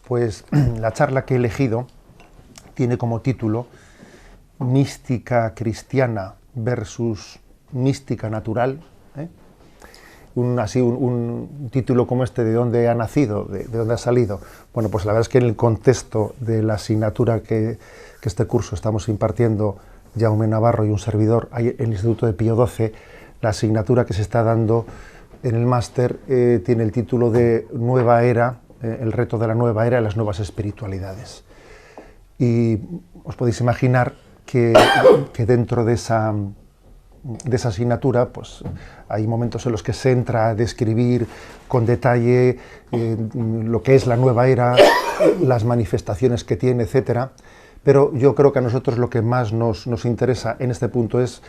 Pues la charla que he elegido tiene como título Mística cristiana versus mística natural. ¿eh? Un título como este, ¿de dónde ha nacido? ¿De dónde ha salido? Bueno, pues la verdad es que en el contexto de la asignatura que este curso estamos impartiendo, Jaume Navarro y un servidor, hay en el Instituto de Pío XII, la asignatura que se está dando en el máster tiene el título de Nueva Era, el reto de la nueva era y las nuevas espiritualidades. Y os podéis imaginar que dentro de esa asignatura pues, hay momentos en los que se entra a describir con detalle lo que es la nueva era, las manifestaciones que tiene, etcétera. Pero yo creo que a nosotros lo que más nos interesa en este punto es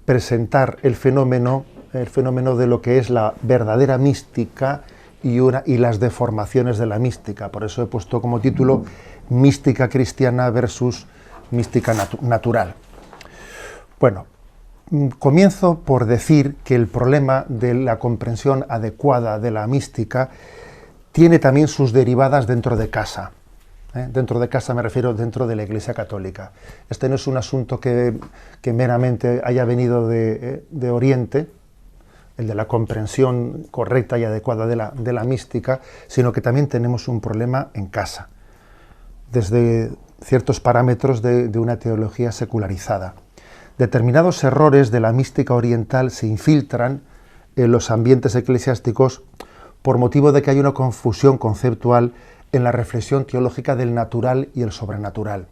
presentar el fenómeno de lo que es la verdadera mística y las deformaciones de la mística. Por eso he puesto como título Mística cristiana versus mística natural. Bueno, comienzo por decir que el problema de la comprensión adecuada de la mística tiene también sus derivadas dentro de casa. Dentro de casa me refiero dentro de la Iglesia Católica. Este no es un asunto que meramente haya venido de Oriente, el de la comprensión correcta y adecuada de la mística, sino que también tenemos un problema en casa, desde ciertos parámetros de una teología secularizada. Determinados errores de la mística oriental se infiltran en los ambientes eclesiásticos por motivo de que hay una confusión conceptual en la reflexión teológica del natural y el sobrenatural.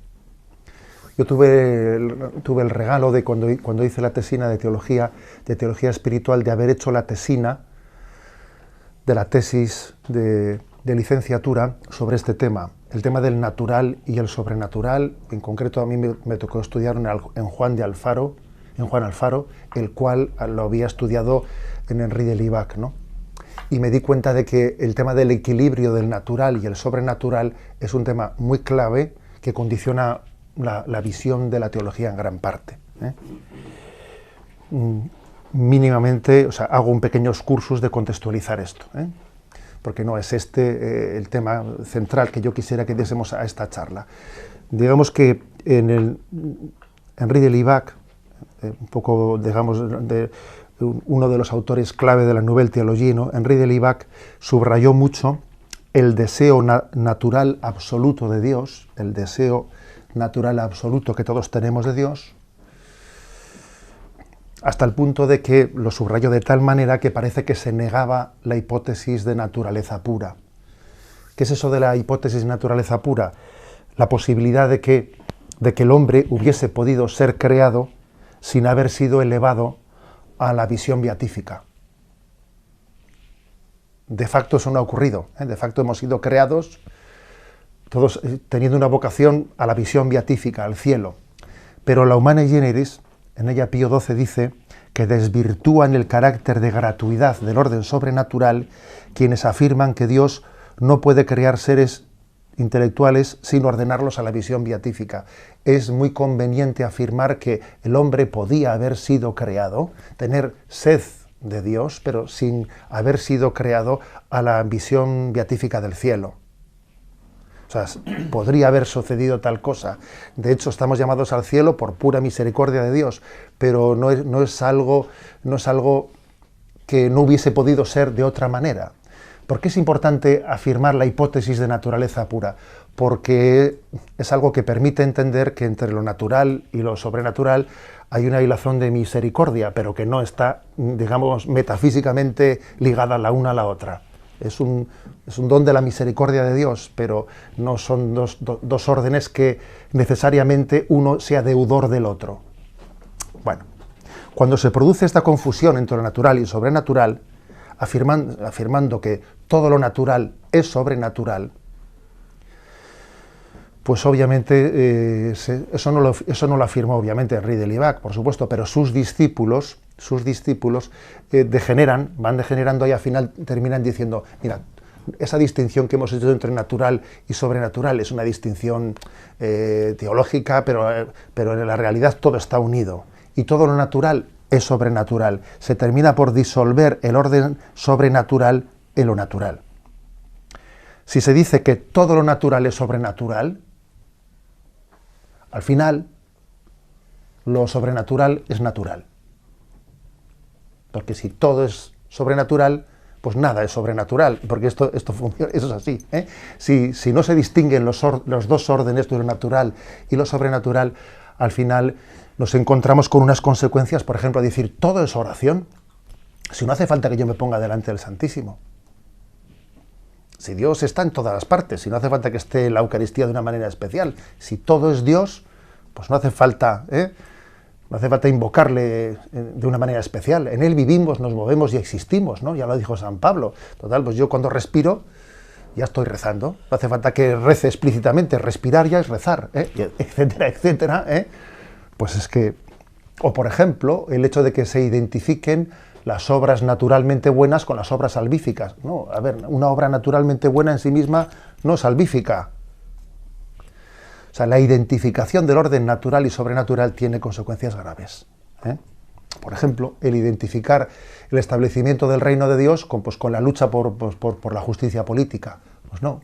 Yo tuve el regalo de cuando hice la tesina de teología espiritual, de haber hecho la tesina de la tesis de licenciatura sobre este tema, el tema del natural y el sobrenatural. En concreto a mí me tocó estudiar en Juan Alfaro, el cual lo había estudiado en Henri de Libac, ¿no? Y me di cuenta de que el tema del equilibrio del natural y el sobrenatural es un tema muy clave que condiciona la visión de la teología en gran parte. Mínimamente, o sea, hago un pequeños cursos de contextualizar esto, porque no es el tema central que yo quisiera que diésemos a esta charla. Digamos que en Henri de Libac, un poco, digamos, uno de los autores clave de la Nouvelle Théologie, ¿no? Henri de Libac subrayó mucho el deseo natural absoluto de Dios, el deseo natural absoluto que todos tenemos de Dios, hasta el punto de que lo subrayó de tal manera que parece que se negaba la hipótesis de naturaleza pura. ¿Qué es eso de la hipótesis de naturaleza pura? La posibilidad de que el hombre hubiese podido ser creado sin haber sido elevado a la visión beatífica. De facto eso no ha ocurrido, de facto hemos sido creados todos teniendo una vocación a la visión beatífica, al cielo. Pero la Humanae Generis, en ella Pío XII dice que desvirtúan el carácter de gratuidad del orden sobrenatural quienes afirman que Dios no puede crear seres intelectuales sin ordenarlos a la visión beatífica. Es muy conveniente afirmar que el hombre podía haber sido creado, tener sed de Dios, pero sin haber sido creado a la visión beatífica del cielo. O sea, podría haber sucedido tal cosa. De hecho, estamos llamados al cielo por pura misericordia de Dios, pero no es algo que no hubiese podido ser de otra manera. ¿Por qué es importante afirmar la hipótesis de naturaleza pura? Porque es algo que permite entender que entre lo natural y lo sobrenatural hay una hilazón de misericordia, pero que no está, digamos, metafísicamente ligada la una a la otra. Es un don de la misericordia de Dios, pero no son dos órdenes que necesariamente uno sea deudor del otro. Bueno, cuando se produce esta confusión entre lo natural y sobrenatural, afirmando que todo lo natural es sobrenatural, pues obviamente eso no lo afirmó obviamente Henri de Libac, por supuesto, pero sus discípulos van degenerando y al final terminan diciendo, mira, esa distinción que hemos hecho entre natural y sobrenatural es una distinción teológica, pero en la realidad todo está unido y todo lo natural es sobrenatural. Se termina por disolver el orden sobrenatural en lo natural. si se dice que todo lo natural es sobrenatural, al final lo sobrenatural es natural. Porque si todo es sobrenatural, pues nada es sobrenatural, porque esto funciona, eso es así, ¿eh? Si no se distinguen los dos órdenes de lo natural y lo sobrenatural, al final nos encontramos con unas consecuencias, por ejemplo, decir, todo es oración, si no hace falta que yo me ponga delante del Santísimo. Si Dios está en todas las partes, si no hace falta que esté la Eucaristía de una manera especial, si todo es Dios, pues no hace falta, no hace falta invocarle de una manera especial. En Él vivimos, nos movemos y existimos, ¿no? Ya lo dijo San Pablo. Total, pues yo cuando respiro, ya estoy rezando. No hace falta que rece explícitamente, respirar ya es rezar, etcétera, etcétera. Pues es que, o por ejemplo, el hecho de que se identifiquen las obras naturalmente buenas con las obras salvíficas. No, a ver, una obra naturalmente buena en sí misma no es salvífica. O sea, la identificación del orden natural y sobrenatural tiene consecuencias graves. Por ejemplo, el identificar el establecimiento del reino de Dios con la lucha por la justicia política. Pues no.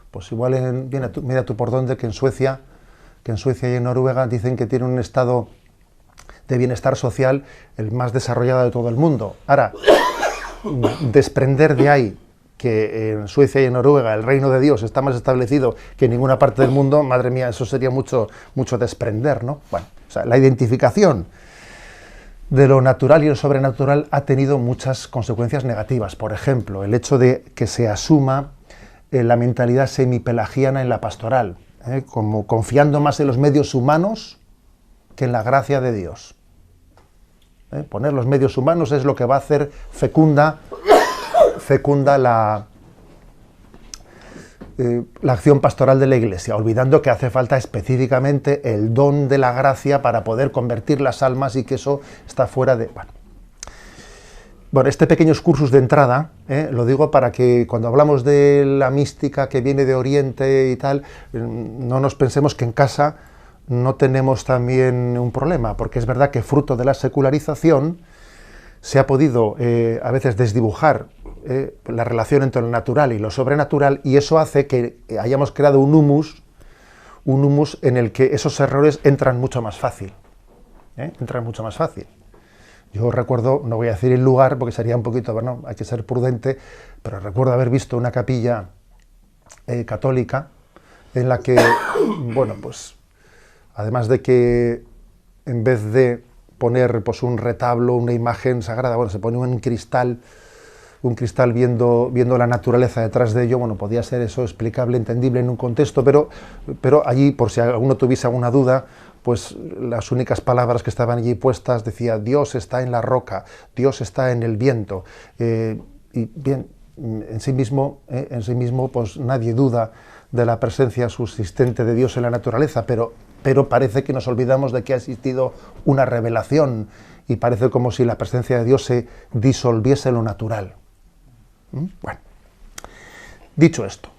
Pues igual mira tú por dónde que en Suecia y en Noruega dicen que tienen un estado de bienestar social el más desarrollado de todo el mundo. Ahora, desprender de ahí que en Suecia y en Noruega el reino de Dios está más establecido que en ninguna parte del mundo, madre mía, eso sería mucho desprender, ¿no? Bueno, o sea, la identificación de lo natural y lo sobrenatural ha tenido muchas consecuencias negativas. Por ejemplo, el hecho de que se asuma la mentalidad semipelagiana en la pastoral, como confiando más en los medios humanos que en la gracia de Dios. Poner los medios humanos es lo que va a hacer fecunda la acción pastoral de la Iglesia, olvidando que hace falta específicamente el don de la gracia para poder convertir las almas y que eso está fuera de... Bueno, este pequeño excursus de entrada, lo digo para que cuando hablamos de la mística que viene de Oriente y tal, no nos pensemos que en casa no tenemos también un problema, porque es verdad que fruto de la secularización se ha podido a veces desdibujar la relación entre lo natural y lo sobrenatural, y eso hace que hayamos creado un humus en el que esos errores entran mucho más fácil. Entran mucho más fácil. Yo recuerdo, no voy a decir el lugar porque sería un poquito, bueno, hay que ser prudente, pero recuerdo haber visto una capilla católica en la que, bueno, pues además de que en vez de poner pues un retablo, una imagen sagrada, bueno, se pone un cristal viendo la naturaleza detrás de ello, bueno, podía ser eso explicable, entendible en un contexto, pero allí, por si alguno tuviese alguna duda, pues las únicas palabras que estaban allí puestas decía Dios está en la roca, Dios está en el viento, y bien, en sí mismo pues nadie duda de la presencia subsistente de Dios en la naturaleza, pero parece que nos olvidamos de que ha existido una revelación y parece como si la presencia de Dios se disolviese en lo natural. Bueno, dicho esto,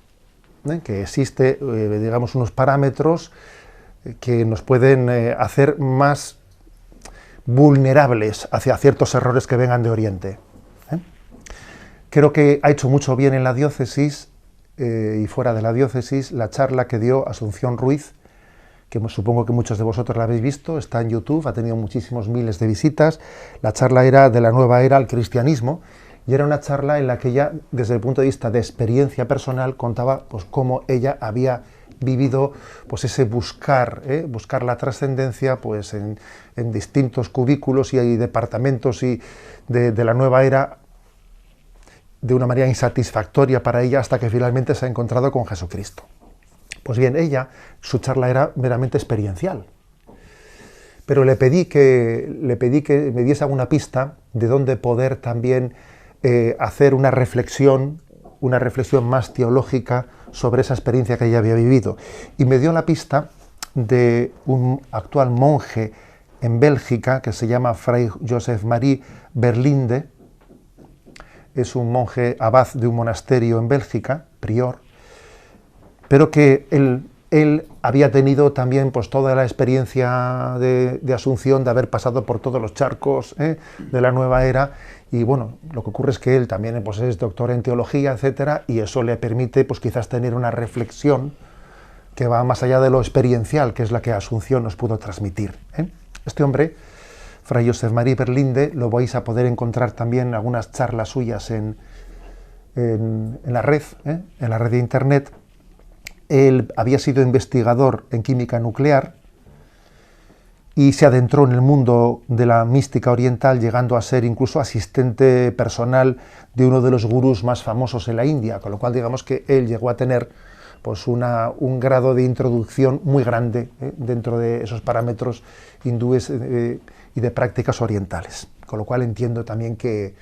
que existe, digamos, unos parámetros que nos pueden hacer más vulnerables hacia ciertos errores que vengan de Oriente. Creo que ha hecho mucho bien en la diócesis y fuera de la diócesis la charla que dio Asunción Ruiz, que supongo que muchos de vosotros la habéis visto, está en YouTube, ha tenido muchísimos miles de visitas. La charla era de la nueva era al cristianismo, y era una charla en la que ella, desde el punto de vista de experiencia personal, contaba pues cómo ella había vivido pues ese buscar la trascendencia pues en distintos cubículos y departamentos y de la nueva era, de una manera insatisfactoria para ella, hasta que finalmente se ha encontrado con Jesucristo. Pues bien, su charla era meramente experiencial. Pero le pedí que me diese alguna pista de dónde poder también hacer una reflexión más teológica sobre esa experiencia que ella había vivido. Y me dio la pista de un actual monje en Bélgica que se llama Fray Joseph Marie Berlinde. Es un monje abad de un monasterio en Bélgica, prior, pero que él había tenido también pues toda la experiencia de Asunción, de haber pasado por todos los charcos de la nueva era, Y bueno, lo que ocurre es que él también pues, es doctor en teología, etcétera, y eso le permite pues, quizás tener una reflexión que va más allá de lo experiencial, que es la que Asunción nos pudo transmitir. Este hombre, Fray Josep María Berlinde, lo vais a poder encontrar también en algunas charlas suyas en la red de internet. Él había sido investigador en química nuclear y se adentró en el mundo de la mística oriental, llegando a ser incluso asistente personal de uno de los gurús más famosos en la India, con lo cual digamos que él llegó a tener pues un grado de introducción muy grande dentro de esos parámetros hindúes y de prácticas orientales, con lo cual entiendo también que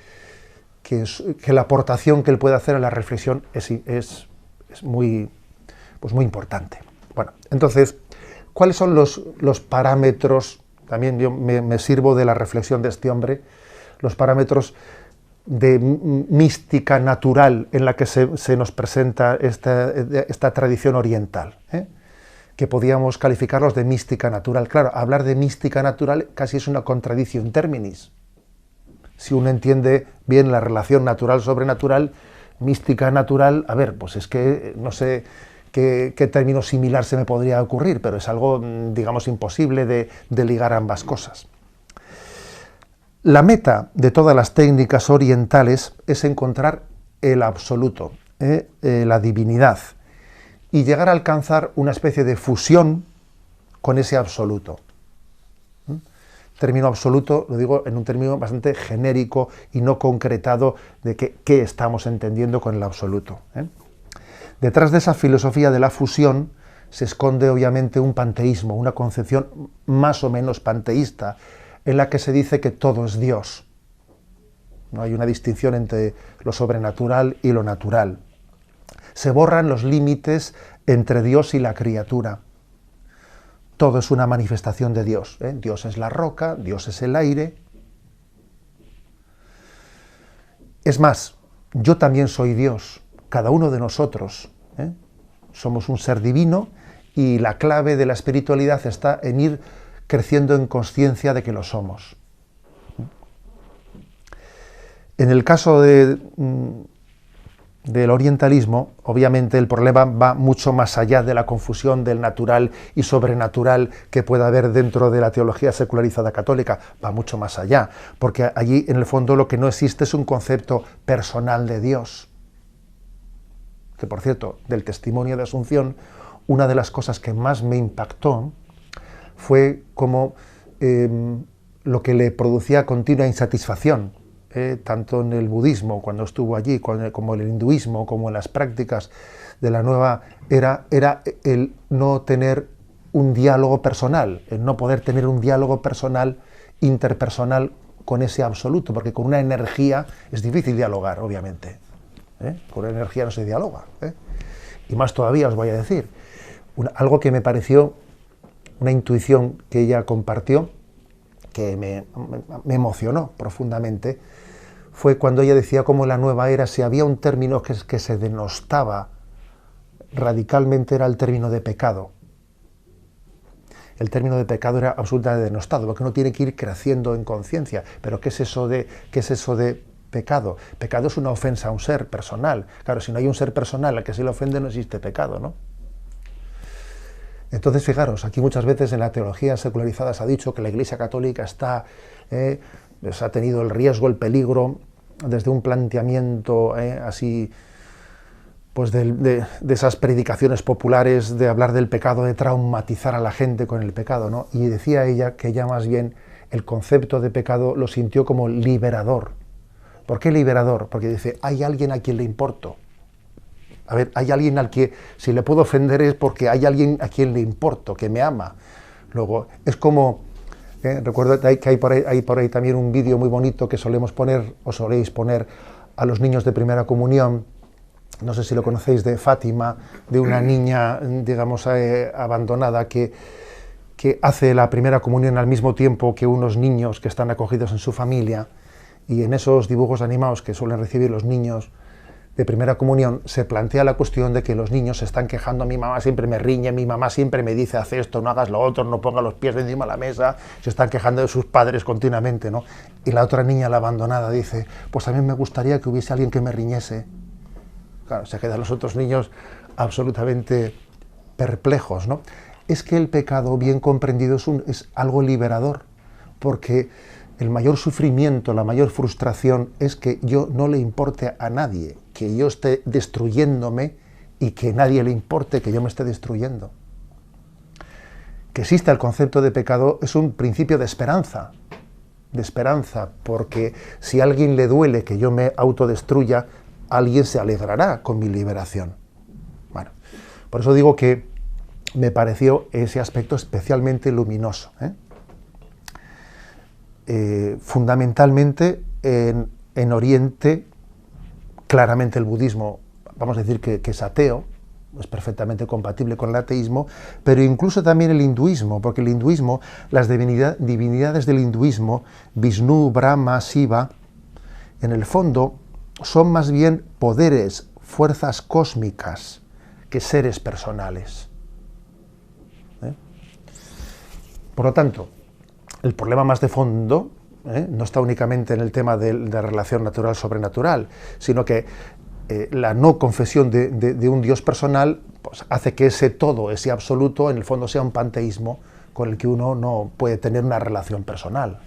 la aportación que él puede hacer a la reflexión es muy, pues muy importante. Bueno, entonces, ¿cuáles son los parámetros? También yo me sirvo de la reflexión de este hombre, los parámetros de mística natural en la que se nos presenta esta tradición oriental, que podíamos calificarlos de mística natural. Claro, hablar de mística natural casi es una contradicción terminis. Si uno entiende bien la relación natural-sobrenatural, mística natural, a ver, pues es que no sé qué término similar se me podría ocurrir, pero es algo, digamos, imposible de ligar ambas cosas. La meta de todas las técnicas orientales es encontrar el absoluto, la divinidad, y llegar a alcanzar una especie de fusión con ese absoluto. Término absoluto, lo digo en un término bastante genérico y no concretado de qué estamos entendiendo con el absoluto. Detrás de esa filosofía de la fusión se esconde obviamente un panteísmo, una concepción más o menos panteísta, en la que se dice que todo es Dios. No hay una distinción entre lo sobrenatural y lo natural. Se borran los límites entre Dios y la criatura. Todo es una manifestación de Dios. Dios es la roca, Dios es el aire. Es más, yo también soy Dios, cada uno de nosotros. Somos un ser divino y la clave de la espiritualidad está en ir creciendo en consciencia de que lo somos. En el caso del orientalismo, obviamente el problema va mucho más allá de la confusión del natural y sobrenatural que pueda haber dentro de la teología secularizada católica, va mucho más allá, porque allí en el fondo lo que no existe es un concepto personal de Dios. Que por cierto, del testimonio de Asunción, una de las cosas que más me impactó fue como lo que le producía continua insatisfacción, tanto en el budismo, cuando estuvo allí, como en el hinduismo, como en las prácticas de la nueva era el no tener un diálogo personal, el no poder tener un diálogo personal, interpersonal, con ese absoluto, porque con una energía es difícil dialogar, obviamente. Con una energía no se dialoga. Y más todavía os voy a decir, algo que me pareció una intuición que ella compartió, que me emocionó profundamente, fue cuando ella decía cómo en la nueva era, si había un término que se denostaba radicalmente, era el término de pecado. El término de pecado era absolutamente denostado, porque uno tiene que ir creciendo en conciencia. Pero ¿qué es eso de pecado? Pecado es una ofensa a un ser personal. Claro, si no hay un ser personal al que se le ofende, no existe pecado, ¿no? Entonces, fijaros, aquí muchas veces en la teología secularizada se ha dicho que la Iglesia Católica ha tenido el riesgo, el peligro, desde un planteamiento así, pues de esas predicaciones populares de hablar del pecado, de traumatizar a la gente con el pecado, ¿no? Y decía ella que ella más bien el concepto de pecado lo sintió como liberador. ¿Por qué liberador? Porque dice, hay alguien a quien le importo. A ver, hay alguien al que, si le puedo ofender es porque hay alguien a quien le importo, que me ama. Luego, es como, recuerdo que hay por ahí también un vídeo muy bonito que solemos poner, o soléis poner a los niños de primera comunión, no sé si lo conocéis, de Fátima, de una niña, digamos, abandonada, que hace la primera comunión al mismo tiempo que unos niños que están acogidos en su familia, y en esos dibujos animados que suelen recibir los niños de primera comunión se plantea la cuestión de que los niños se están quejando, mi mamá siempre me riñe, mi mamá siempre me dice haz esto, no hagas lo otro, no pongas los pies encima de la mesa, se están quejando de sus padres continuamente, ¿no? Y la otra niña, la abandonada, dice, pues a mí me gustaría que hubiese alguien que me riñese. Claro, se quedan los otros niños absolutamente perplejos, ¿no? Es que el pecado bien comprendido es algo liberador, porque el mayor sufrimiento, la mayor frustración es que yo no le importe a nadie, que yo esté destruyéndome y que nadie le importe que yo me esté destruyendo. Que exista el concepto de pecado es un principio de esperanza, porque si a alguien le duele que yo me autodestruya, alguien se alegrará con mi liberación. Bueno, por eso digo que me pareció ese aspecto especialmente luminoso, fundamentalmente en Oriente, claramente el budismo, vamos a decir que es ateo, es perfectamente compatible con el ateísmo, pero incluso también el hinduismo, porque el hinduismo, las divinidades del hinduismo, Vishnu, Brahma, Shiva, en el fondo son más bien poderes, fuerzas cósmicas, que seres personales. Por lo tanto, el problema más de fondo no está únicamente en el tema de relación natural-sobrenatural, sino que la no confesión de un Dios personal pues, hace que ese todo, ese absoluto, en el fondo sea un panteísmo con el que uno no puede tener una relación personal.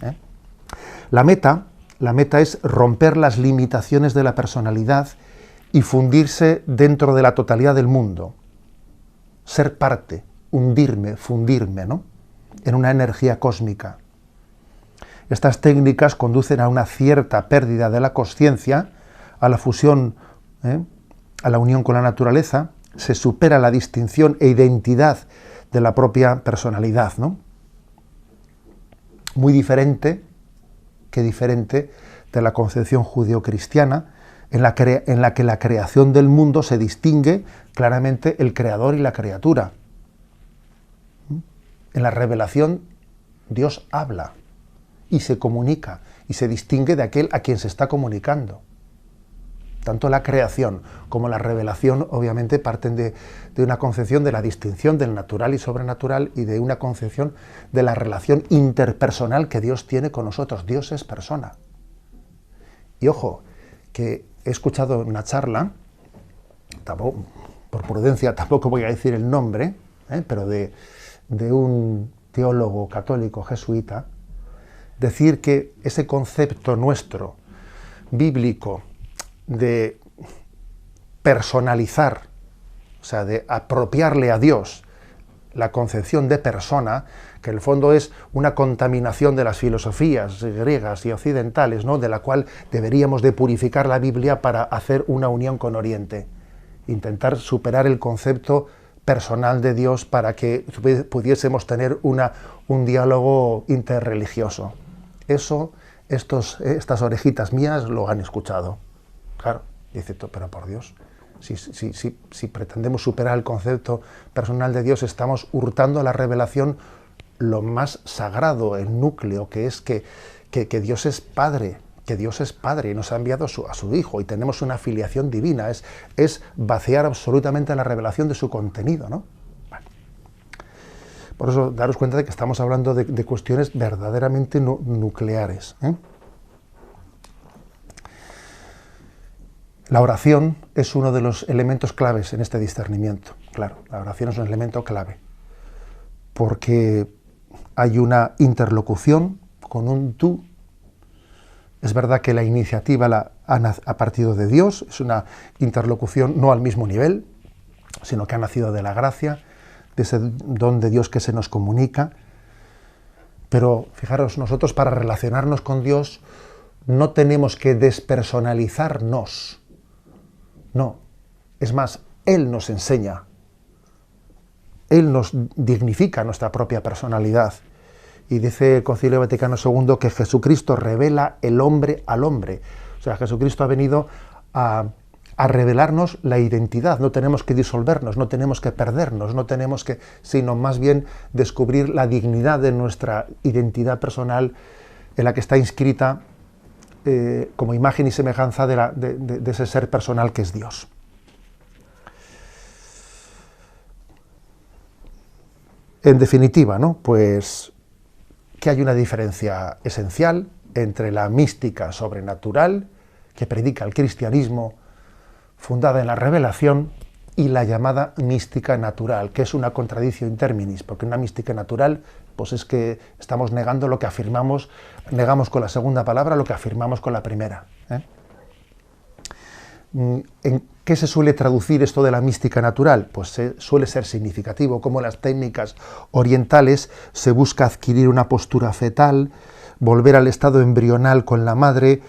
La meta es romper las limitaciones de la personalidad y fundirse dentro de la totalidad del mundo. Ser parte, hundirme, fundirme, ¿no?, en una energía cósmica. Estas técnicas conducen a una cierta pérdida de la consciencia, a la fusión, a la unión con la naturaleza, se supera la distinción e identidad de la propia personalidad, ¿no? Muy diferente de la concepción judeocristiana, en la que la creación del mundo se distingue claramente el creador y la criatura. En la revelación Dios habla y se comunica y se distingue de aquel a quien se está comunicando. Tanto la creación como la revelación obviamente parten de una concepción de la distinción del natural y sobrenatural y de una concepción de la relación interpersonal que Dios tiene con nosotros. Dios es persona. Y ojo, que he escuchado una charla, por prudencia tampoco voy a decir el nombre, pero de un teólogo católico jesuita, decir que ese concepto nuestro, bíblico, de personalizar, o sea, de apropiarle a Dios la concepción de persona, que en el fondo es una contaminación de las filosofías griegas y occidentales, ¿no?, de la cual deberíamos de purificar la Biblia para hacer una unión con Oriente, intentar superar el concepto personal de Dios para que pudiésemos tener un diálogo interreligioso. Eso, estas orejitas mías lo han escuchado. Claro, dice, pero por Dios, si pretendemos superar el concepto personal de Dios, estamos hurtando la revelación, lo más sagrado, el núcleo, que es que Dios es Padre, y nos ha enviado a su Hijo y tenemos una filiación divina, es vaciar absolutamente la revelación de su contenido, ¿no? Bueno. Por eso, daros cuenta de que estamos hablando de cuestiones verdaderamente nucleares. La oración es uno de los elementos claves en este discernimiento. Claro, la oración es un elemento clave, porque hay una interlocución con un tú. Es verdad que la iniciativa ha partido de Dios, es una interlocución no al mismo nivel, sino que ha nacido de la gracia, de ese don de Dios que se nos comunica. Pero fijaros, nosotros para relacionarnos con Dios no tenemos que despersonalizarnos. No, es más, Él nos enseña, Él nos dignifica nuestra propia personalidad. Y dice el Concilio Vaticano II que Jesucristo revela el hombre al hombre. O sea, Jesucristo ha venido a revelarnos la identidad. No tenemos que disolvernos, no tenemos que perdernos, sino más bien descubrir la dignidad de nuestra identidad personal en la que está inscrita como imagen y semejanza de ese ser personal que es Dios. En definitiva, ¿no? Pues que hay una diferencia esencial entre la mística sobrenatural que predica el cristianismo, fundada en la revelación, y la llamada mística natural, que es una contradicción in terminis, porque una mística natural, pues es que estamos negando lo que afirmamos, negamos con la segunda palabra lo que afirmamos con la primera, ¿eh? ¿En qué se suele traducir esto de la mística natural? Pues suele ser significativo, como en las técnicas orientales se busca adquirir una postura fetal, volver al estado embrional con la madre,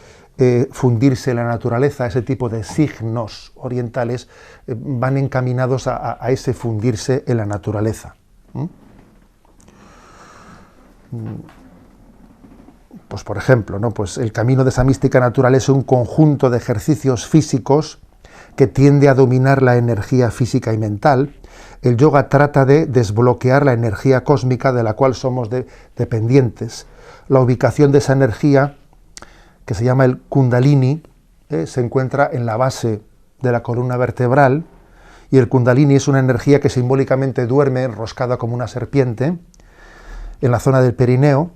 fundirse en la naturaleza. Ese tipo de signos orientales van encaminados a ese fundirse en la naturaleza. Pues por ejemplo, ¿no? Pues el camino de esa mística natural es un conjunto de ejercicios físicos que tiende a dominar la energía física y mental. El yoga trata de desbloquear la energía cósmica de la cual somos dependientes. La ubicación de esa energía, que se llama el Kundalini, se encuentra en la base de la columna vertebral, y el Kundalini es una energía que simbólicamente duerme enroscada como una serpiente en la zona del perineo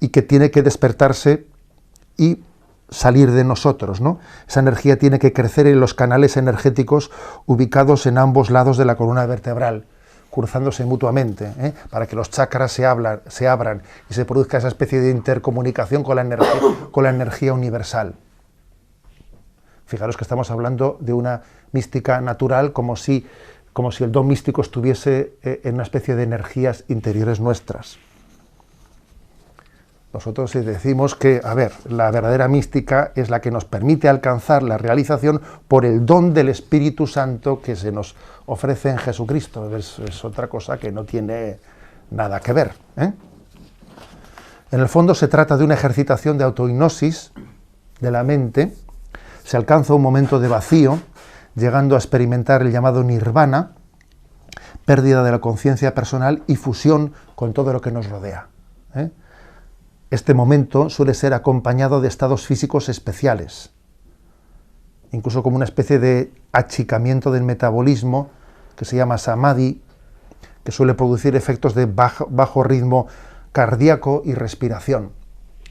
y que tiene que despertarse y salir de nosotros, ¿no? Esa energía tiene que crecer en los canales energéticos ubicados en ambos lados de la columna vertebral, cruzándose mutuamente, para que los chakras se abran y se produzca esa especie de intercomunicación con la energía universal. Fijaros que estamos hablando de una mística natural como si el don místico estuviese en una especie de energías interiores nuestras. Nosotros decimos que, la verdadera mística es la que nos permite alcanzar la realización por el don del Espíritu Santo que se nos ofrece en Jesucristo. Es otra cosa que no tiene nada que ver, ¿eh? En el fondo se trata de una ejercitación de autohipnosis de la mente. Se alcanza un momento de vacío, llegando a experimentar el llamado nirvana, pérdida de la conciencia personal y fusión con todo lo que nos rodea, ¿eh? Este momento suele ser acompañado de estados físicos especiales, incluso como una especie de achicamiento del metabolismo que se llama samadhi, que suele producir efectos de bajo ritmo cardíaco y respiración.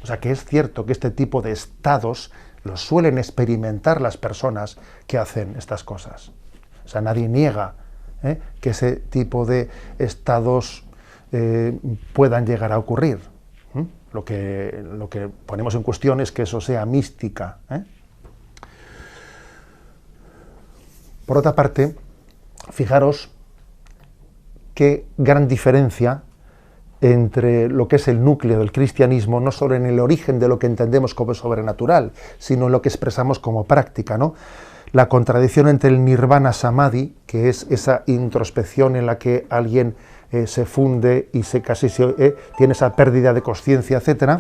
O sea que es cierto que este tipo de estados los suelen experimentar las personas que hacen estas cosas. O sea, nadie niega que ese tipo de estados puedan llegar a ocurrir. Lo que ponemos en cuestión es que eso sea mística, ¿eh? Por otra parte, fijaros qué gran diferencia entre lo que es el núcleo del cristianismo, no solo en el origen de lo que entendemos como sobrenatural, sino en lo que expresamos como práctica, ¿no? La contradicción entre el nirvana samadhi, que es esa introspección en la que alguien se funde y tiene esa pérdida de consciencia, etc.,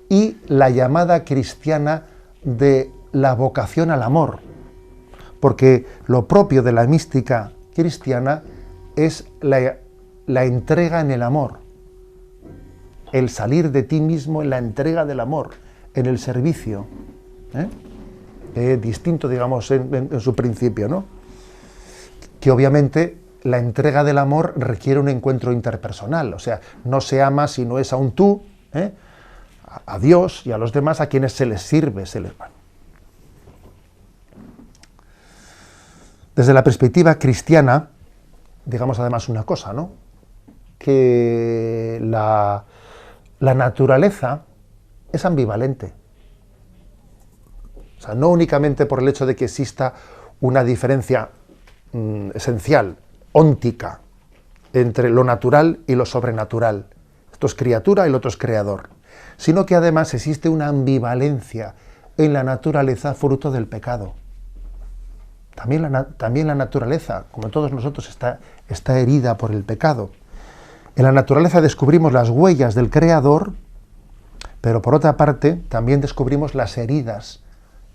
y la llamada cristiana de la vocación al amor, porque lo propio de la mística cristiana es la entrega en el amor, el salir de ti mismo en la entrega del amor, en el servicio, distinto, digamos, en su principio, ¿no? Que obviamente la entrega del amor requiere un encuentro interpersonal, o sea, no se ama si no es a un tú, a Dios y a los demás a quienes se les sirve, Desde la perspectiva cristiana, digamos además una cosa, ¿no? Que la naturaleza es ambivalente. O sea, no únicamente por el hecho de que exista una diferencia esencial, óntica, entre lo natural y lo sobrenatural. Esto es criatura y lo otro es creador. Sino que además existe una ambivalencia en la naturaleza fruto del pecado. También la naturaleza, como todos nosotros, está herida por el pecado. En la naturaleza descubrimos las huellas del creador, pero por otra parte también descubrimos las heridas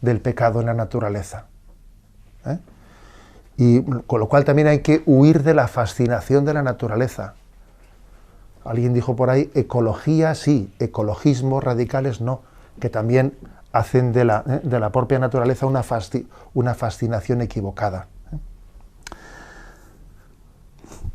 del pecado en la naturaleza. Y con lo cual también hay que huir de la fascinación de la naturaleza. Alguien dijo por ahí, ecología sí, ecologismos radicales no, que también hacen de la propia naturaleza una fascinación equivocada.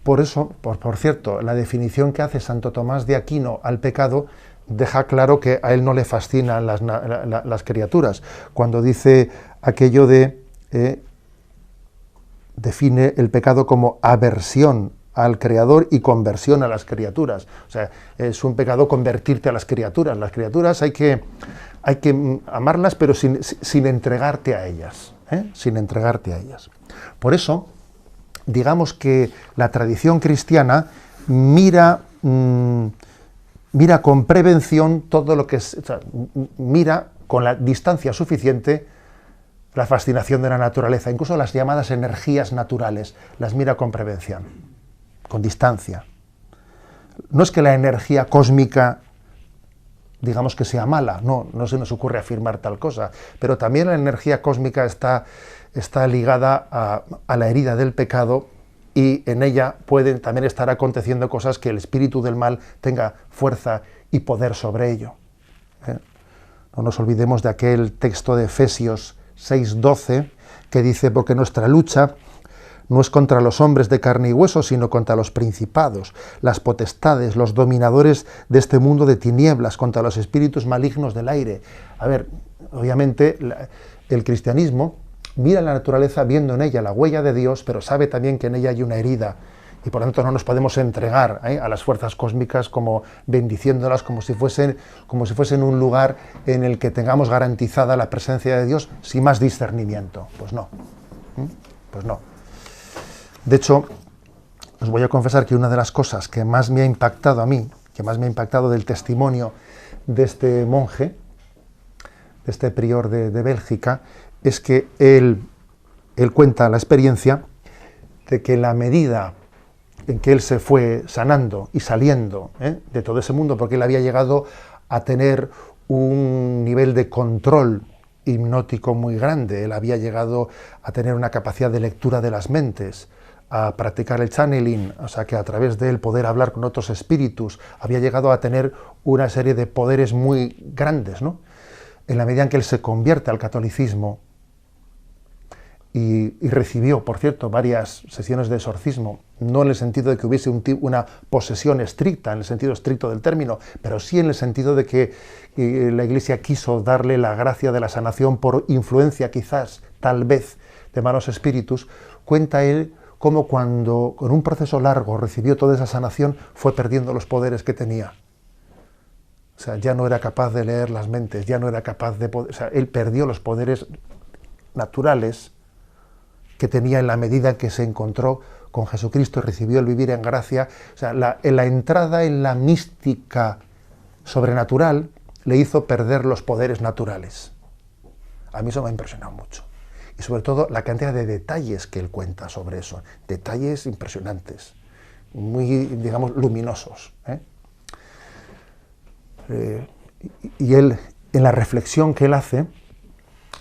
Por eso, por cierto, la definición que hace Santo Tomás de Aquino al pecado deja claro que a él no le fascinan las criaturas. Cuando dice aquello define el pecado como aversión al Creador y conversión a las criaturas. O sea, es un pecado convertirte a las criaturas. Las criaturas hay que amarlas, pero sin entregarte a ellas. Sin entregarte a ellas. Por eso, digamos que la tradición cristiana mira con prevención todo lo que es, o sea, mira con la distancia suficiente la fascinación de la naturaleza, incluso las llamadas energías naturales, las mira con prevención, con distancia. No es que la energía cósmica, digamos que sea mala, no se nos ocurre afirmar tal cosa, pero también la energía cósmica está ligada a la herida del pecado, y en ella pueden también estar aconteciendo cosas que el espíritu del mal tenga fuerza y poder sobre ello. No nos olvidemos de aquel texto de Efesios 6:12 que dice: porque nuestra lucha no es contra los hombres de carne y hueso, sino contra los principados, las potestades, los dominadores de este mundo de tinieblas, contra los espíritus malignos del aire. A ver, obviamente el cristianismo mira la naturaleza viendo en ella la huella de Dios, pero sabe también que en ella hay una herida, y por lo tanto no nos podemos entregar a las fuerzas cósmicas como bendiciéndolas como si fuesen un lugar en el que tengamos garantizada la presencia de Dios sin más discernimiento. Pues no. Pues no. De hecho, os voy a confesar que una de las cosas que más me ha impactado a mí, que más me ha impactado del testimonio de este monje, de este prior de Bélgica, es que él cuenta la experiencia de que la medida en que él se fue sanando y saliendo de todo ese mundo, porque él había llegado a tener un nivel de control hipnótico muy grande, él había llegado a tener una capacidad de lectura de las mentes, a practicar el channeling, o sea que a través de él poder hablar con otros espíritus, había llegado a tener una serie de poderes muy grandes, ¿no? En la medida en que él se convierte al catolicismo, y recibió, por cierto, varias sesiones de exorcismo, no en el sentido de que hubiese una posesión estricta, en el sentido estricto del término, pero sí en el sentido de que la Iglesia quiso darle la gracia de la sanación por influencia, quizás, tal vez, de malos espíritus. Cuenta él cómo cuando, con un proceso largo, recibió toda esa sanación, fue perdiendo los poderes que tenía. O sea, ya no era capaz de leer las mentes, ya no era capaz de... O sea, él perdió los poderes naturales que tenía en la medida en que se encontró con Jesucristo y recibió el vivir en gracia. O sea, la entrada en la mística sobrenatural le hizo perder los poderes naturales. A mí eso me ha impresionado mucho. Y sobre todo la cantidad de detalles que él cuenta sobre eso. Detalles impresionantes, muy, digamos, luminosos. Y él, en la reflexión que él hace,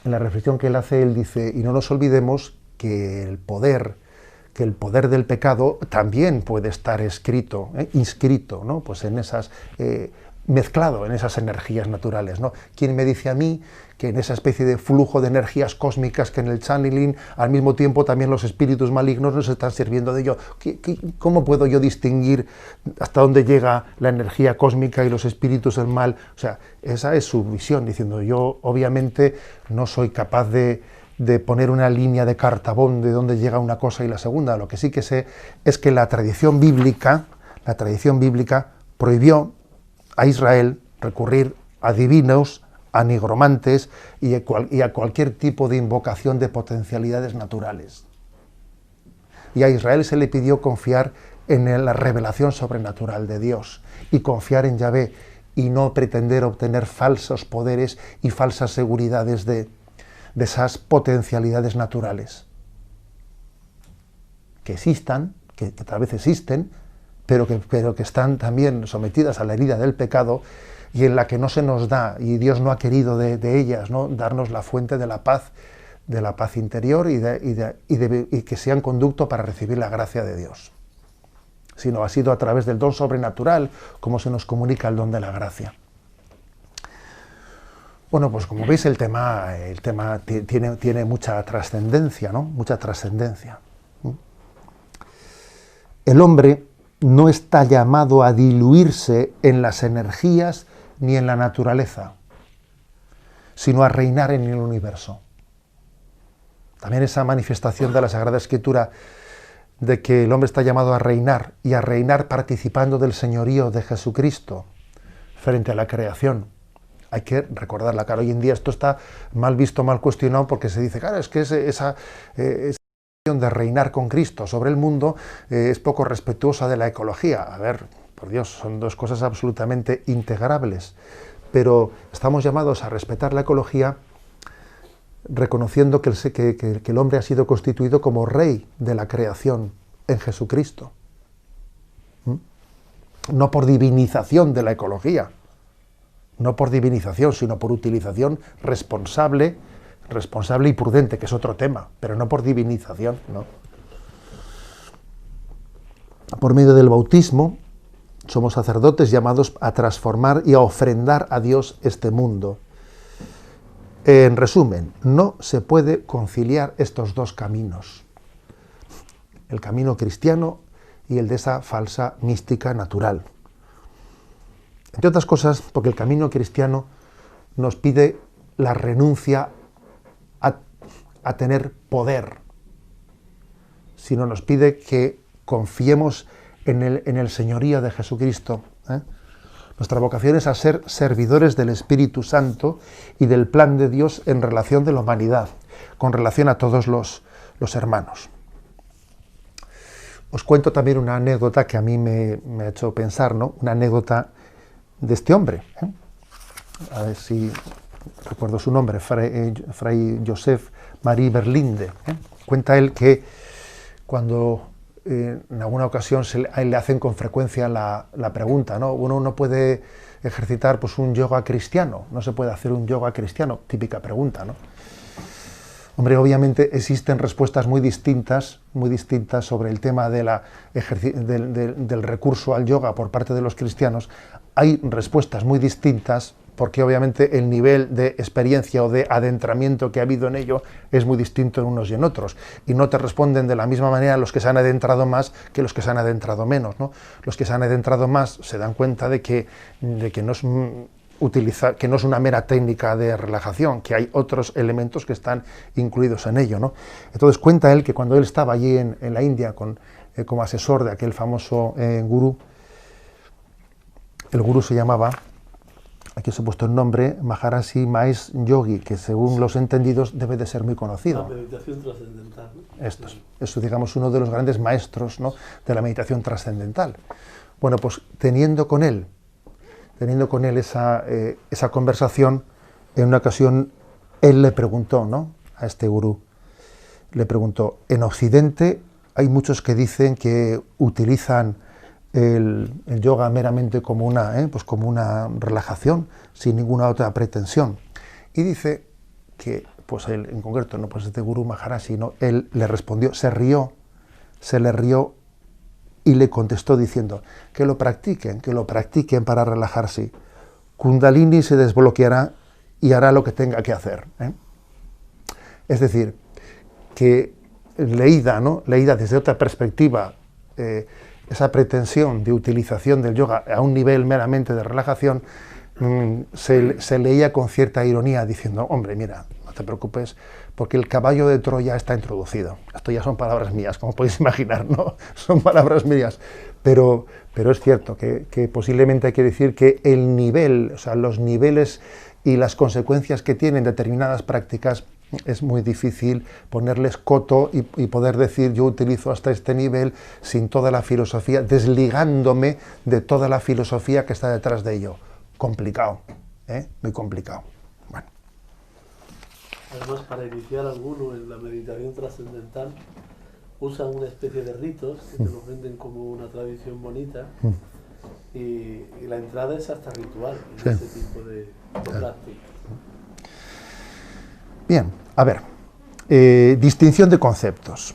él dice: y no nos olvidemos que el poder del pecado también puede estar inscrito, ¿no? Pues en esas, mezclado en esas energías naturales, ¿no? ¿Quién me dice a mí que en esa especie de flujo de energías cósmicas que en el channeling, al mismo tiempo también los espíritus malignos nos están sirviendo de ello? ¿Cómo puedo yo distinguir hasta dónde llega la energía cósmica y los espíritus del mal? O sea, esa es su visión, diciendo: yo obviamente no soy capaz de poner una línea de cartabón de dónde llega una cosa y la segunda. Lo que sí que sé es que la tradición bíblica prohibió a Israel recurrir a divinos, a nigromantes y a cualquier tipo de invocación de potencialidades naturales. Y a Israel se le pidió confiar en la revelación sobrenatural de Dios y confiar en Yahvé y no pretender obtener falsos poderes y falsas seguridades de esas potencialidades naturales. Que existan, que tal vez existen, pero que están también sometidas a la herida del pecado y en la que no se nos da, y Dios no ha querido de ellas, ¿no?, darnos la fuente de la paz interior y que sean conducto para recibir la gracia de Dios. Sino ha sido a través del don sobrenatural como se nos comunica el don de la gracia. Bueno, pues como veis el tema tiene mucha trascendencia, ¿no? Mucha trascendencia. El hombre no está llamado a diluirse en las energías ni en la naturaleza, sino a reinar en el universo. También esa manifestación de la Sagrada Escritura de que el hombre está llamado a reinar, y a reinar participando del señorío de Jesucristo frente a la creación. Hay que recordarla, claro, hoy en día esto está mal visto, mal cuestionado, porque se dice, claro, es que esa de reinar con Cristo sobre el mundo es poco respetuosa de la ecología. A ver, por Dios, son dos cosas absolutamente integrables, pero estamos llamados a respetar la ecología reconociendo que el hombre ha sido constituido como rey de la creación en Jesucristo. No por divinización de la ecología, no por divinización, sino por utilización responsable y prudente, que es otro tema, pero no por divinización, ¿no? Por medio del bautismo somos sacerdotes llamados a transformar y a ofrendar a Dios este mundo. En resumen, no se puede conciliar estos dos caminos, el camino cristiano y el de esa falsa mística natural. Entre otras cosas, porque el camino cristiano nos pide la renuncia a tener poder, sino nos pide que confiemos en el señorío de Jesucristo. Nuestra vocación es a ser servidores del Espíritu Santo y del plan de Dios en relación de la humanidad, con relación a todos los hermanos. Os cuento también una anécdota que a mí me ha hecho pensar, ¿no? Una anécdota de este hombre. A ver si recuerdo su nombre, Fray Joseph Marie Berlinde. Cuenta él que cuando en alguna ocasión a él le hacen con frecuencia la pregunta, ¿no? Uno no puede ejercitar pues un yoga cristiano, no se puede hacer un yoga cristiano, típica pregunta, ¿no? Hombre, obviamente existen respuestas muy distintas sobre el tema del recurso al yoga por parte de los cristianos. Hay respuestas muy distintas porque obviamente el nivel de experiencia o de adentramiento que ha habido en ello es muy distinto en unos y en otros. Y no te responden de la misma manera los que se han adentrado más que los que se han adentrado menos, ¿no? Los que se han adentrado más se dan cuenta de que no es que no es una mera técnica de relajación, que hay otros elementos que están incluidos en ello, ¿no? Entonces cuenta él que cuando él estaba allí en la India como asesor de aquel famoso gurú, el gurú se llamaba, aquí os he puesto el nombre, Maharishi Mahesh Yogi, que según los entendidos debe de ser muy conocido. La meditación trascendental, ¿no? Esto digamos uno de los grandes maestros, ¿no?, de la meditación trascendental. Bueno, pues teniendo con él esa conversación, en una ocasión él le preguntó, ¿no?, a este gurú, le preguntó, en Occidente hay muchos que dicen que utilizan el yoga meramente como una relajación, sin ninguna otra pretensión. Y dice que, pues él en concreto, no pues este gurú Maharishi, ¿no?, él le respondió, se le rió y le contestó diciendo que lo practiquen para relajarse. Kundalini se desbloqueará y hará lo que tenga que hacer. Es decir, que leída desde otra perspectiva, esa pretensión de utilización del yoga a un nivel meramente de relajación, se leía con cierta ironía diciendo, hombre, mira, no te preocupes, porque el caballo de Troya está introducido. Esto ya son palabras mías, como podéis imaginar, ¿no? Son palabras mías. Pero es cierto que posiblemente hay que decir que el nivel, o sea, los niveles y las consecuencias que tienen determinadas prácticas, es muy difícil ponerles coto y poder decir yo utilizo hasta este nivel sin toda la filosofía, desligándome de toda la filosofía que está detrás de ello. Complicado, muy complicado. Bueno. Además, para iniciar alguno en la meditación trascendental, usan una especie de ritos que te los venden como una tradición bonita, y la entrada es hasta ritual en ese tipo de prácticas. Bien, a ver, distinción de conceptos.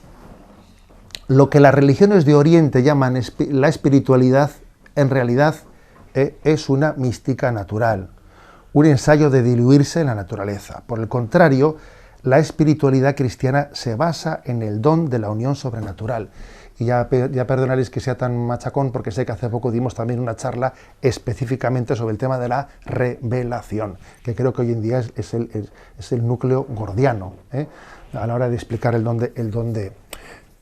Lo que las religiones de Oriente llaman la espiritualidad, en realidad es una mística natural, un ensayo de diluirse en la naturaleza. Por el contrario, la espiritualidad cristiana se basa en el don de la unión sobrenatural. Y ya perdonaréis que sea tan machacón, porque sé que hace poco dimos también una charla específicamente sobre el tema de la revelación, que creo que hoy en día es el núcleo gordiano, a la hora de explicar el don de.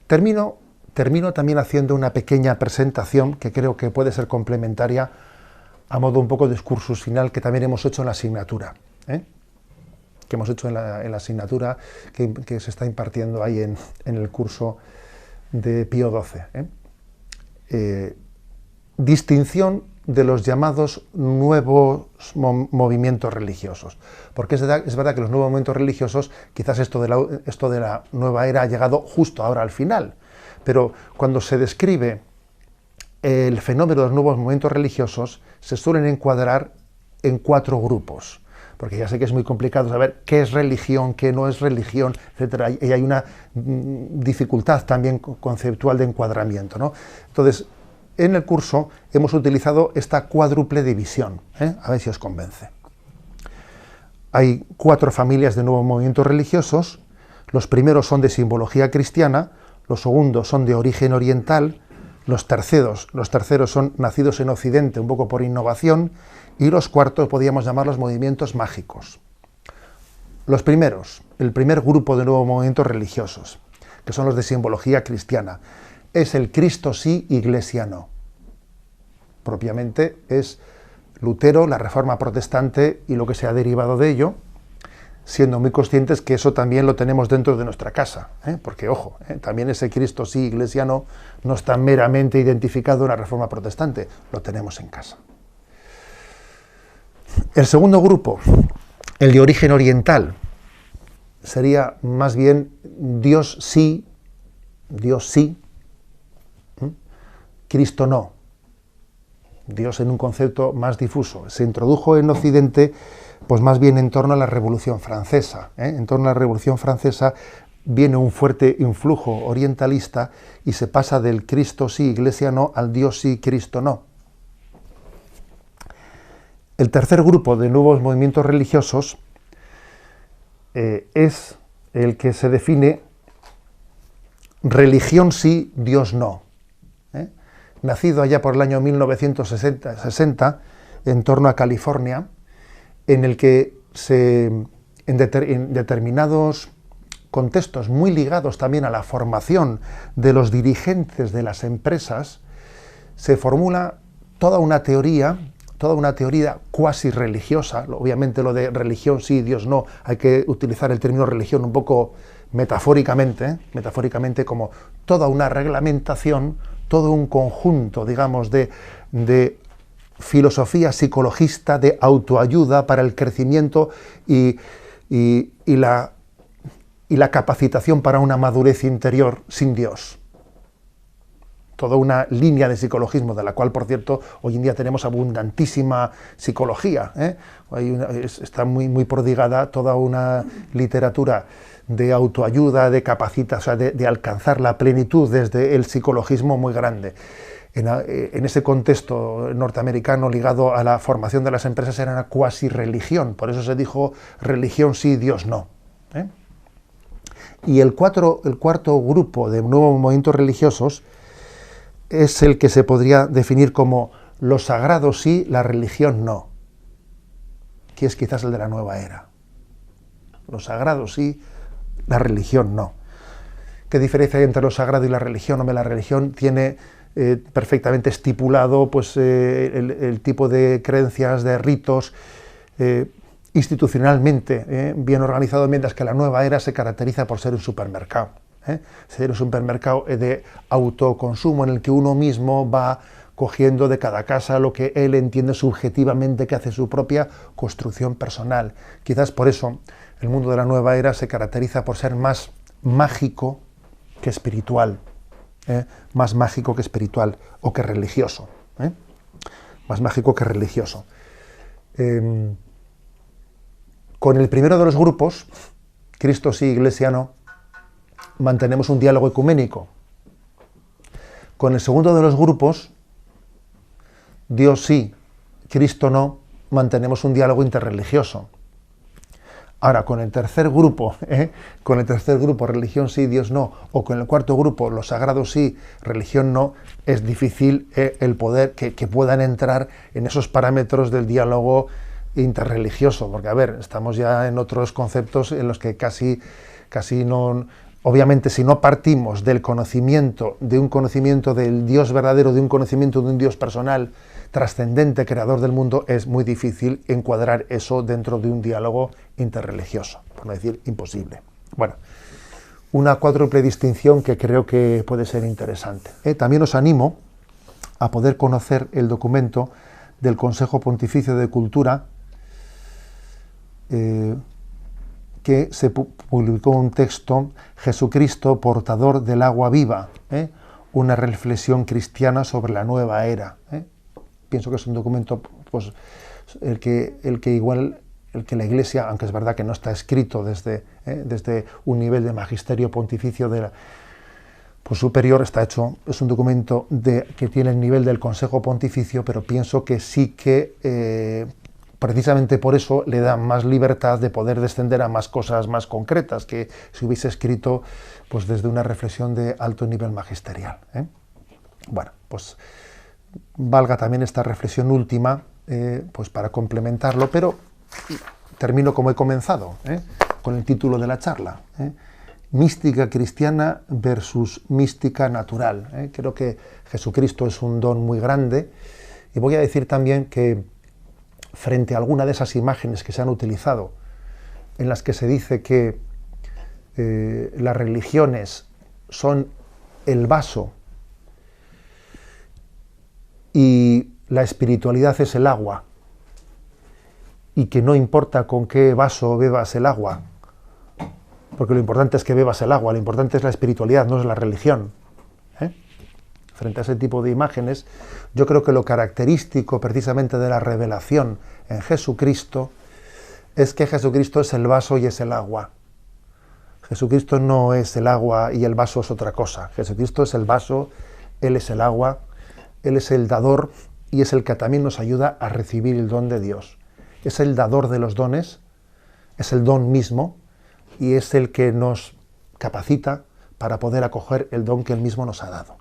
Termino también haciendo una pequeña presentación que creo que puede ser complementaria a modo un poco de excursus final que también hemos hecho en la asignatura, que hemos hecho en la asignatura que se está impartiendo ahí en el curso de Pío XII. Distinción de los llamados nuevos movimientos religiosos. Porque es verdad que los nuevos movimientos religiosos, quizás esto de la nueva era ha llegado justo ahora al final, pero cuando se describe el fenómeno de los nuevos movimientos religiosos, se suelen encuadrar en 4 grupos. Porque ya sé que es muy complicado saber qué es religión, qué no es religión, etcétera. Y hay una dificultad también conceptual de encuadramiento, ¿no? Entonces, en el curso hemos utilizado esta cuádruple división, a ver si os convence. Hay 4 familias de nuevos movimientos religiosos. Los primeros son de simbología cristiana, los segundos son de origen oriental, los terceros son nacidos en Occidente, un poco por innovación, y los cuartos podríamos llamarlos movimientos mágicos. Los primeros, el primer grupo de nuevos movimientos religiosos, que son los de simbología cristiana, es el Cristo sí, Iglesia no. Propiamente es Lutero, la Reforma protestante y lo que se ha derivado de ello, siendo muy conscientes que eso también lo tenemos dentro de nuestra casa, porque, ojo, también ese Cristo sí, Iglesia no está meramente identificado en la Reforma protestante, lo tenemos en casa. El segundo grupo, el de origen oriental, sería más bien Dios sí, Cristo no. Dios en un concepto más difuso. Se introdujo en Occidente, pues más bien en torno a la Revolución Francesa. En torno a la Revolución Francesa viene un fuerte influjo orientalista y se pasa del Cristo sí, Iglesia no, al Dios sí, Cristo no. El tercer grupo de nuevos movimientos religiosos es el que se define religión sí, Dios no. Nacido allá por el año 1960, en torno a California, en el que en determinados contextos muy ligados también a la formación de los dirigentes de las empresas, se formula toda una teoría cuasi religiosa. Obviamente lo de religión sí, Dios no, hay que utilizar el término religión un poco metafóricamente como toda una reglamentación, todo un conjunto, digamos, de filosofía psicologista, de autoayuda para el crecimiento y la capacitación para una madurez interior sin Dios. Toda una línea de psicologismo, de la cual, por cierto, hoy en día tenemos abundantísima psicología. Está muy prodigada toda una literatura de autoayuda, de capacitación, o sea, de alcanzar la plenitud desde el psicologismo muy grande. En ese contexto norteamericano ligado a la formación de las empresas era una cuasi religión, por eso se dijo religión sí, Dios no. Y el cuarto grupo de nuevos movimientos religiosos es el que se podría definir como lo sagrado sí, la religión no, que es quizás el de la nueva era. Lo sagrado sí, la religión no. ¿Qué diferencia hay entre lo sagrado y la religión? Hombre, la religión tiene perfectamente estipulado pues, el tipo de creencias, de ritos, institucionalmente bien organizado, mientras que la nueva era se caracteriza por ser un supermercado. Ser un supermercado de autoconsumo en el que uno mismo va cogiendo de cada casa lo que él entiende subjetivamente, que hace su propia construcción personal. Quizás por eso el mundo de la nueva era se caracteriza por ser más mágico que espiritual, más mágico que espiritual o que religioso, más mágico que religioso. Con el primero de los grupos, Cristo sí, Iglesia no, mantenemos un diálogo ecuménico. Con el segundo de los grupos, Dios sí, Cristo no, mantenemos un diálogo interreligioso. Ahora, con el tercer grupo, religión sí, Dios no, o con el cuarto grupo, lo sagrado sí, religión no, es difícil el poder que puedan entrar en esos parámetros del diálogo interreligioso, porque, a ver, estamos ya en otros conceptos en los que casi no... Obviamente, si no partimos del conocimiento, de un conocimiento del Dios verdadero, de un conocimiento de un Dios personal, trascendente, creador del mundo, es muy difícil encuadrar eso dentro de un diálogo interreligioso, por no decir imposible. Bueno, una cuádruple distinción que creo que puede ser interesante. También os animo a poder conocer el documento del Consejo Pontificio de Cultura, que se publicó un texto, Jesucristo, portador del agua viva, una reflexión cristiana sobre la nueva era. Pienso que es un documento, pues, el que la Iglesia, aunque es verdad que no está escrito desde un nivel de magisterio pontificio superior, está hecho, es un documento que tiene el nivel del Consejo Pontificio, pero pienso que sí que precisamente por eso le da más libertad de poder descender a más cosas más concretas que si hubiese escrito pues desde una reflexión de alto nivel magisterial. Bueno, pues valga también esta reflexión última pues para complementarlo, pero termino como he comenzado, con el título de la charla, mística cristiana versus mística natural. Creo que Jesucristo es un don muy grande, y voy a decir también que frente a alguna de esas imágenes que se han utilizado, en las que se dice que las religiones son el vaso y la espiritualidad es el agua, y que no importa con qué vaso bebas el agua, porque lo importante es que bebas el agua, lo importante es la espiritualidad, no es la religión. Frente a ese tipo de imágenes, yo creo que lo característico precisamente de la revelación en Jesucristo es que Jesucristo es el vaso y es el agua. Jesucristo no es el agua y el vaso es otra cosa. Jesucristo es el vaso, Él es el agua, Él es el dador y es el que también nos ayuda a recibir el don de Dios. Es el dador de los dones, es el don mismo y es el que nos capacita para poder acoger el don que Él mismo nos ha dado.